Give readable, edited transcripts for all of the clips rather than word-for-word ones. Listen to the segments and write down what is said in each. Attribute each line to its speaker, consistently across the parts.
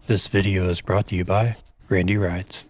Speaker 1: This video is brought to you by Randy Rides.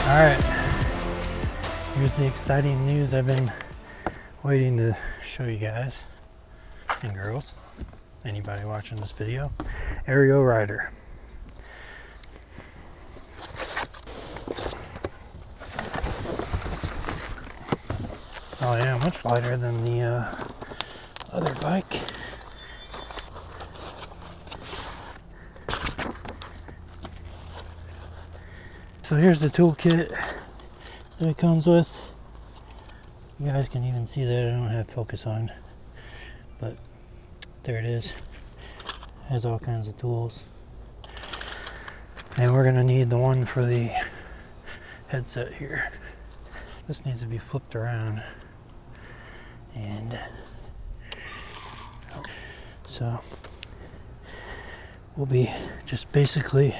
Speaker 1: Alright, here's the exciting news I've been waiting to show you guys and girls, anybody watching this video. Ariel Rider. Oh yeah, much lighter than the other bike. So here's the toolkit that it comes with. You guys can even see that I don't have focus on, but there it is. Has all kinds of tools. And we're gonna need the one for the headset here. This needs to be flipped around. And so we'll be just basically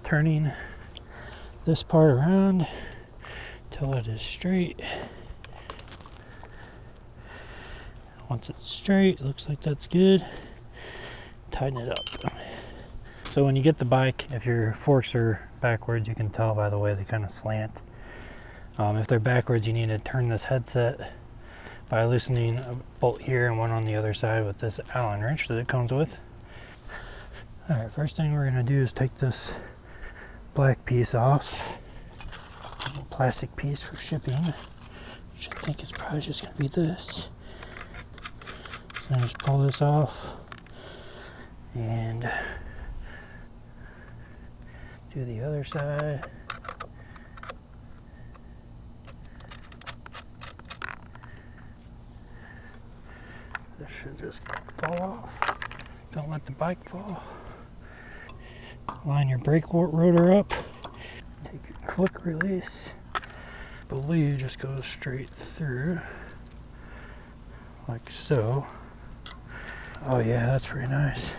Speaker 1: turning this part around till it is straight. Once it's straight, it looks like that's good. Tighten it up. So when you get the bike, if your forks are backwards, you can tell by the way they kind of slant. If they're backwards, you need to turn this headset by loosening a bolt here and one on the other side with this Allen wrench that it comes with. Alright, first thing we're going to do is take this black piece off, a plastic piece for shipping, which I think is probably just going to be this. So I just pull this off and do the other side. This should just fall off. Don't let the bike fall. Line your brake rotor up. Take your quick release. I believe just goes straight through, like so. Oh yeah, that's pretty nice.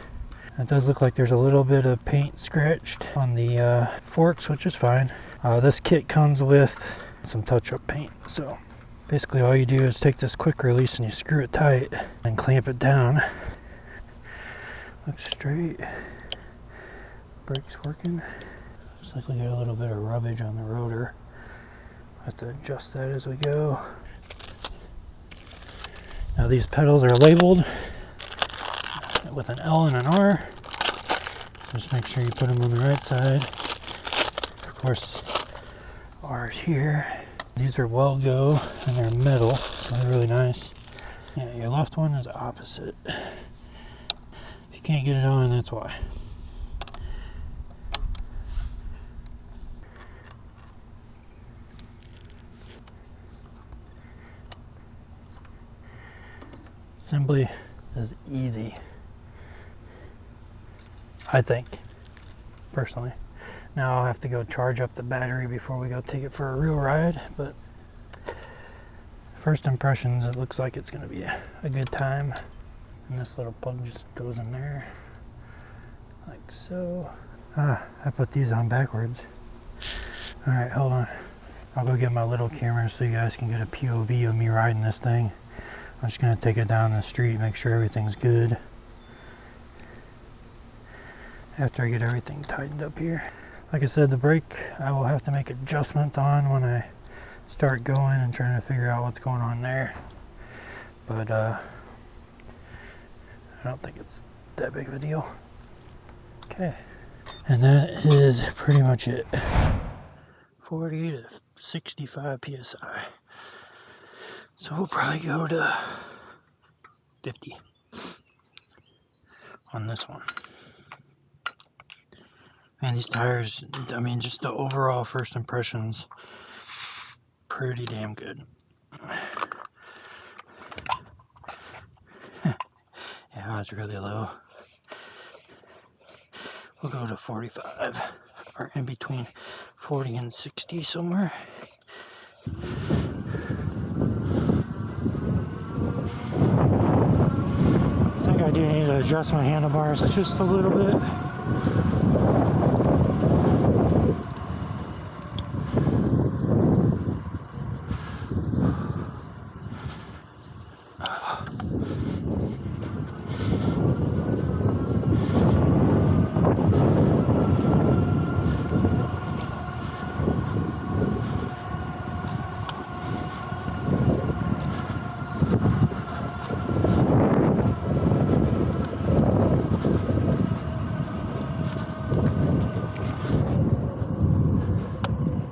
Speaker 1: It does look like there's a little bit of paint scratched on the forks, which is fine. This kit comes with some touch-up paint. So basically all you do is take this quick release and you screw it tight and clamp it down. Looks straight. Brake's working. Looks like we got a little bit of rubbage on the rotor. I'll have to adjust that as we go. Now these pedals are labeled with an L and an R. Just make sure you put them on the right side. Of course, R is here. These are Well-Go and they're metal, so they're really nice. Yeah, your left one is opposite. If you can't get it on, that's why. Assembly is easy, I think, personally. Now I'll have to go charge up the battery before we go take it for a real ride, but first impressions, it looks like it's going to be a good time. And this little plug just goes in there, like so. I put these on backwards. Alright, hold on. I'll go get my little camera so you guys can get a POV of me riding this thing. I'm just going to take it down the street, make sure everything's good. After I get everything tightened up here. Like I said, the brake, I will have to make adjustments on when I start going and trying to figure out what's going on there. But I don't think it's that big of a deal. Okay. And that is pretty much it. 40 to 65 psi. So we'll probably go to 50 on this one. And these tires, I mean, just the overall first impressions, pretty damn good. Yeah, it's really low. We'll go to 45, or in between 40 and 60 somewhere. I think I do need to adjust my handlebars just a little bit.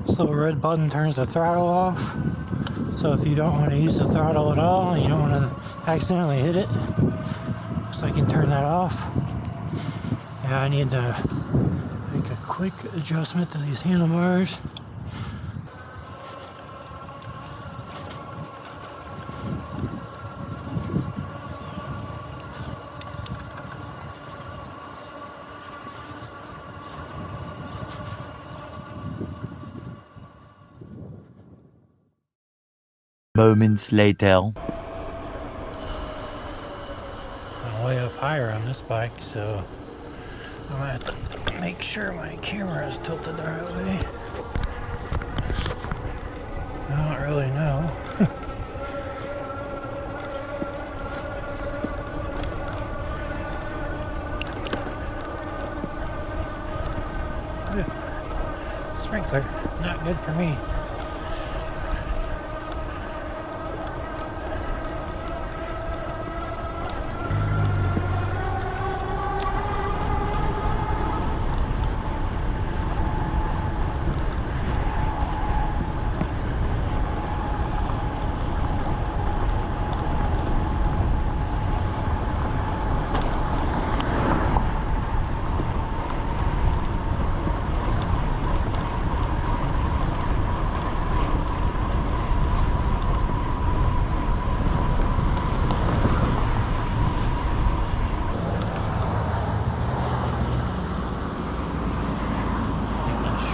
Speaker 1: This little red button turns the throttle off. So if you don't want to use the throttle at all, you don't want to accidentally hit it, looks like you can turn that off. Yeah, I need to make a quick adjustment to these handlebars.
Speaker 2: Moments later.
Speaker 1: I'm way up higher on this bike, so I'm gonna have to make sure my camera is tilted the right way. I don't really know. Sprinkler, not good for me.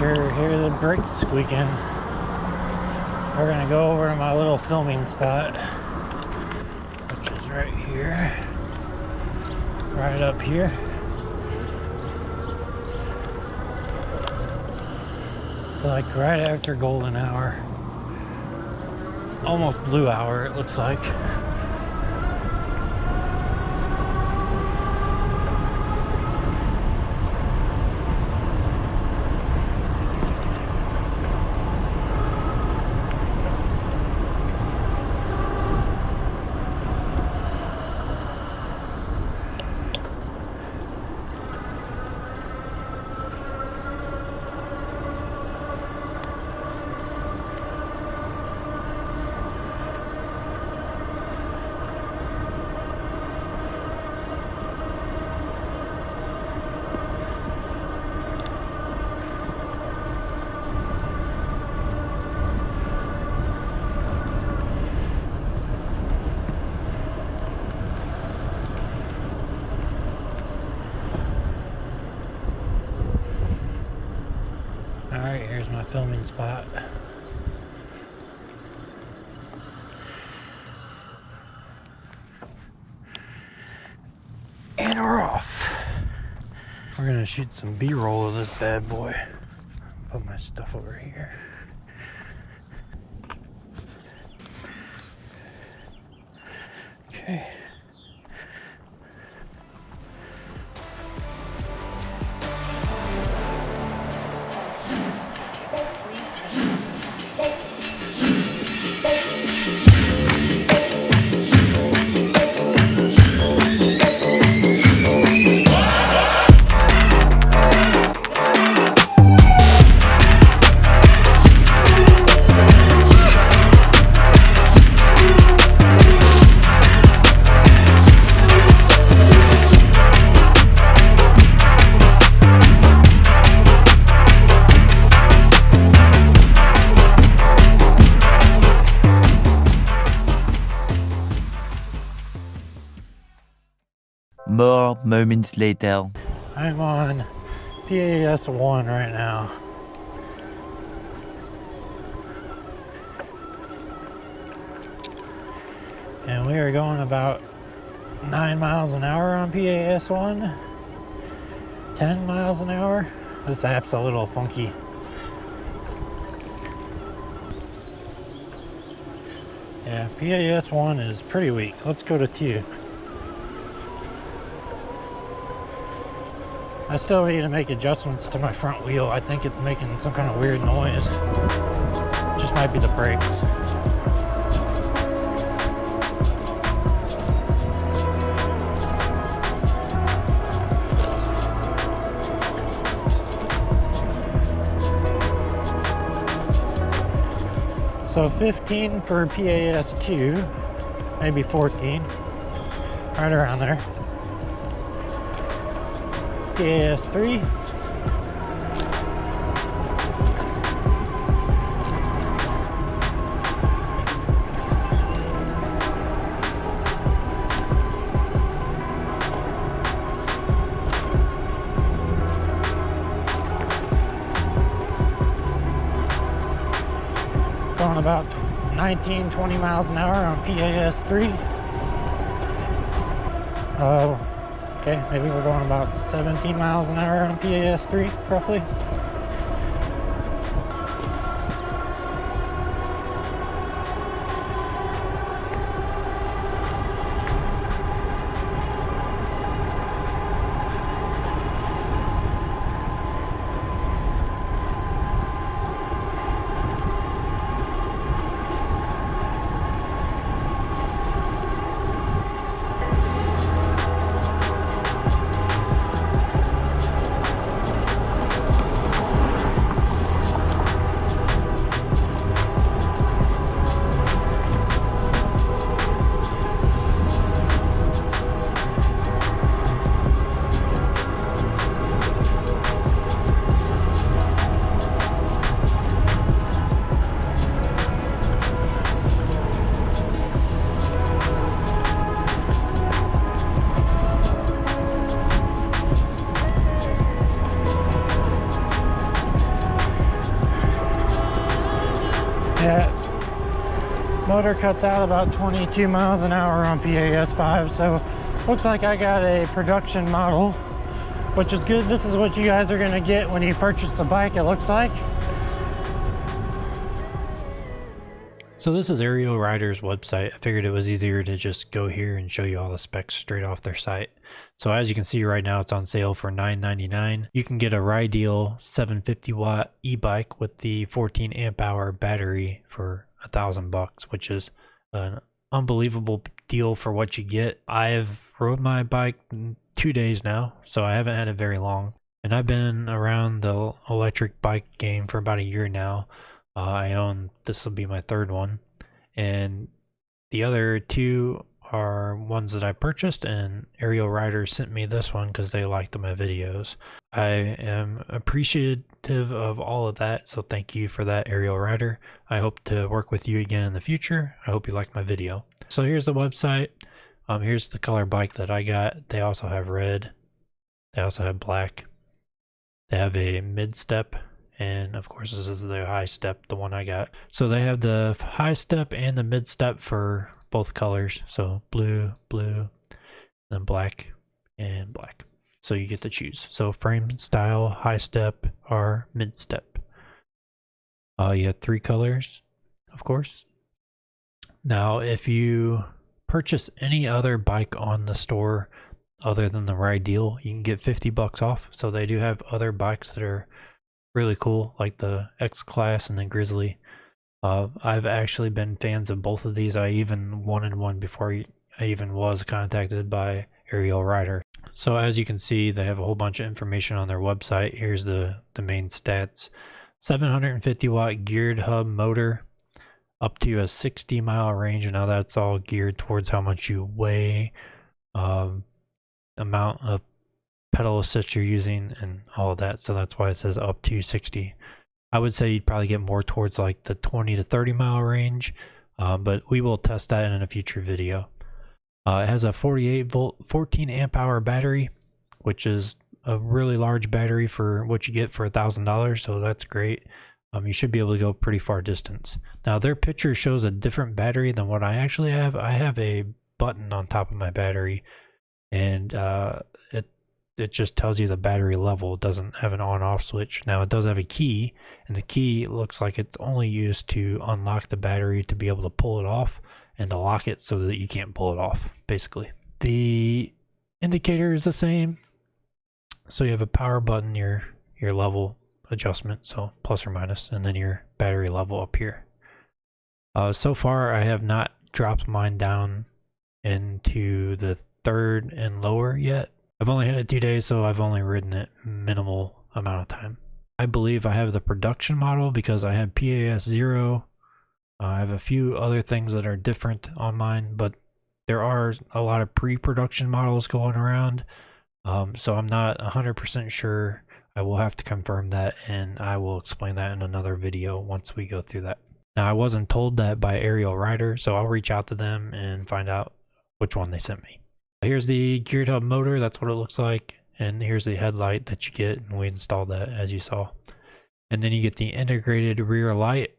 Speaker 1: Sure hear the brakes squeaking. We're gonna go over to my little filming spot, which is right here, right up here. So like right after golden hour, almost blue hour it looks like. Alright, here's my filming spot. And we're off. We're gonna shoot some B-roll of this bad boy. Put my stuff over here. Okay.
Speaker 2: More moments later.
Speaker 1: I'm on PAS 1 right now. And we are going about 9 miles an hour on PAS 1. 10 miles an hour. This app's a little funky. Yeah, PAS 1 is pretty weak. Let's go to 2. I still need to make adjustments to my front wheel. I think it's making some kind of weird noise. Just might be the brakes. So 15 for PAS 2, maybe 14, right around there. PAS 3. Going about 19, 20 miles an hour on PAS 3. Okay, maybe we're going about 17 miles an hour on PAS 3, roughly. Yeah, motor cuts out about 22 miles an hour on PAS 5, so looks like I got a production model, which is good. This is what you guys are gonna get when you purchase the bike, it looks like. So this is Ariel Rider's website. I figured it was easier to just go here and show you all the specs straight off their site. So as you can see right now, it's on sale for $9.99. You can get a Rideal 750 watt e-bike with the 14 amp hour battery for $1,000, which is an unbelievable deal for what you get. I've rode my bike 2 days now, so I haven't had it very long. And I've been around the electric bike game for about a year now. I own, this will be my third one, and the other two are ones that I purchased, and Ariel Rider sent me this one because they liked my videos. I am appreciative of all of that, so thank you for that, Ariel Rider. I hope to work with you again in the future. I hope you liked my video. So here's the website. Here's the color bike that I got. They also have red. They also have black. They have a mid-step. And of course, this is the high step, the one I got. So they have the high step and the mid step for both colors. So blue, blue, then black and black. So you get to choose. So frame style, high step, or mid step. You have 3 colors, of course. Now, if you purchase any other bike on the store other than the Rideal, you can get $50 off. So they do have other bikes that are really cool, like the X Class and the Grizzly. I've actually been fans of both of these. I even wanted one before I even was contacted by Ariel Rider. So as you can see, they have a whole bunch of information on their website. Here's the main stats. 750 watt geared hub motor, up to a 60 mile range. Now that's all geared towards how much you weigh, amount of pedal assist you're using, and all of that. So that's why it says up to 60. I would say you'd probably get more towards like the 20 to 30 mile range, but we will test that in a future video. It has a 48 volt, 14 amp hour battery, which is a really large battery for what you get for $1,000. So that's great. You should be able to go pretty far distance. Now their picture shows a different battery than what I actually have. I have a button on top of my battery, and it just tells you the battery level. It doesn't have an on-off switch. Now it does have a key, and the key looks like it's only used to unlock the battery to be able to pull it off and to lock it so that you can't pull it off, basically. The indicator is the same. So you have a power button, your level adjustment, so plus or minus, and then your battery level up here. So far I have not dropped mine down into the third and lower yet. I've only had it 2 days, so I've only ridden it minimal amount of time. I believe I have the production model because I have PAS 0. I have a few other things that are different on mine, but there are a lot of pre-production models going around, so I'm not 100% sure. I will have to confirm that, and I will explain that in another video once we go through that. Now, I wasn't told that by Ariel Rider, so I'll reach out to them and find out which one they sent me. Here's the geared hub motor. That's what it looks like. And here's the headlight that you get, and we installed that, as you saw. And then you get the integrated rear light.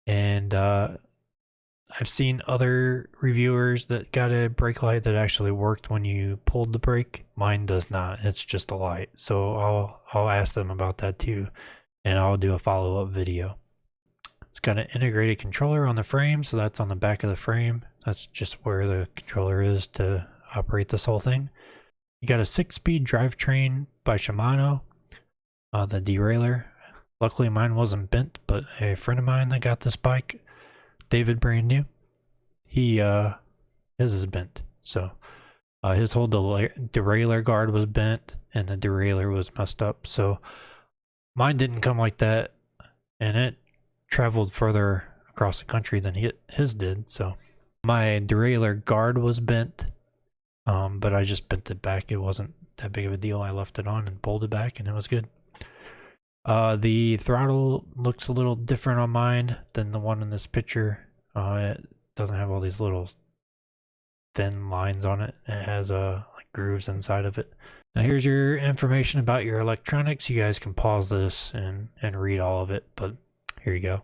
Speaker 1: And I've seen other reviewers that got a brake light that actually worked when you pulled the brake. Mine does not. It's just a light. So I'll ask them about that too, and I'll do a follow-up video. It's got an integrated controller on the frame, so that's on the back of the frame. That's just where the controller is to operate this whole thing. You got a 6-speed drivetrain by Shimano, the derailleur. Luckily mine wasn't bent, but a friend of mine that got this bike, David, brand new, his is bent. So his whole derailleur guard was bent, and the derailleur was messed up. So mine didn't come like that, and it traveled further across the country than his did. So my derailleur guard was bent, but I just bent it back. It wasn't that big of a deal. I left it on and pulled it back, and it was good. The throttle looks a little different on mine than the one in this picture. It doesn't have all these little thin lines on it. It has like grooves inside of it. Now here's your information about your electronics. You guys can pause this and read all of it, but here you go.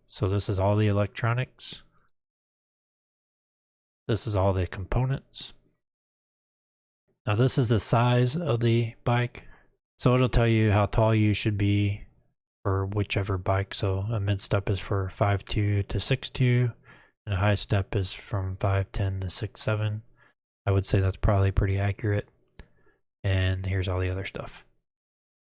Speaker 1: So this is all the electronics. This is all the components. Now this is the size of the bike. So it'll tell you how tall you should be for whichever bike. So a mid step is for 5'2" to 6'2", and a high step is from 5'10" to 6'7". I would say that's probably pretty accurate. And here's all the other stuff.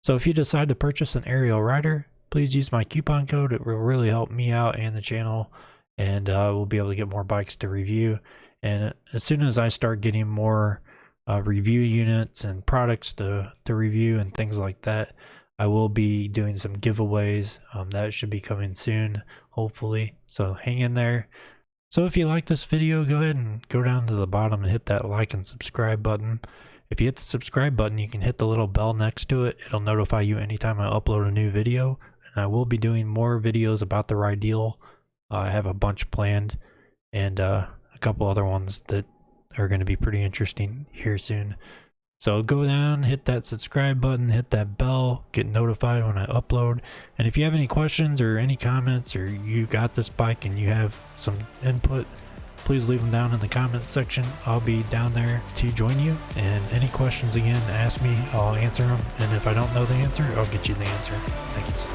Speaker 1: So if you decide to purchase an Ariel Rider, please use my coupon code. It will really help me out and the channel, and we'll be able to get more bikes to review. And as soon as I start getting more review units and products to review and things like that, I will be doing some giveaways. That should be coming soon, hopefully. So hang in there. So if you like this video, go ahead and go down to the bottom and hit that like and subscribe button. If you hit the subscribe button, you can hit the little bell next to it. It'll notify you anytime I upload a new video. And I will be doing more videos about the Rideal. I have a bunch planned, and a couple other ones that are going to be pretty interesting here soon. So go down, hit that subscribe button, hit that bell, get notified when I upload. And if you have any questions or any comments, or you got this bike and you have some input, please leave them down in the comments section. I'll be down there to join you. And any questions, again, ask me, I'll answer them. And if I don't know the answer, I'll get you the answer. Thanks.